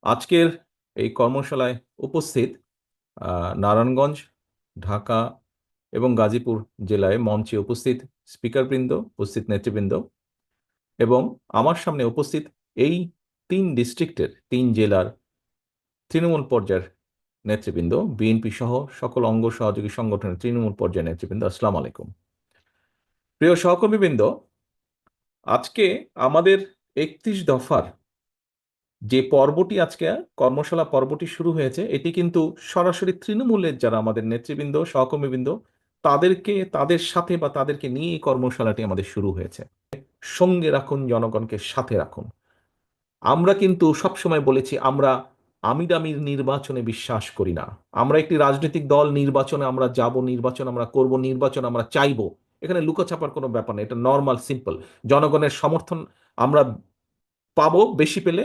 আজকের এই কর্মশালায় উপস্থিত নারায়ণগঞ্জ, ঢাকা এবং গাজীপুর জেলায় মঞ্চে উপস্থিত স্পিকারবৃন্দ, উপস্থিত নেতৃবৃন্দ এবং আমার সামনে উপস্থিত এই 3 ডিস্ট্রিক্টের 3 জেলার তৃণমূল পর্যায়ের নেতৃবৃন্দ, বিএনপি সহ সকল অঙ্গ সহযোগী সংগঠনের তৃণমূল পর্যায়ের নেতৃবৃন্দ, আসসালামু আলাইকুম। প্রিয় সহকর্মীবৃন্দ, আজকে আমাদের 31 দফার যে পর্বটি আজকে কর্মশালা পর্বটি শুরু হয়েছে, এটি কিন্তু সরাসরি তৃণমূলের যারা আমাদের নেতৃবৃন্দ, সহকর্মীবৃন্দ, তাদের সাথে বা তাদেরকে নিয়ে এই কর্মশালাটি আমাদের শুরু হয়েছে। সঙ্গে রাখুন, জনগণকে সাথে রাখুন। আমরা কিন্তু সবসময় বলেছি আমরা আমির নির্বাচনে বিশ্বাস করি না। আমরা একটি রাজনৈতিক দল, নির্বাচনে আমরা যাব, নির্বাচন আমরা করব, নির্বাচন আমরা চাইব, এখানে লুকোছাপার কোনো ব্যাপার নেই, এটা নর্মাল সিম্পল। জনগণের সমর্থন আমরা পাবো, বেশি পেলে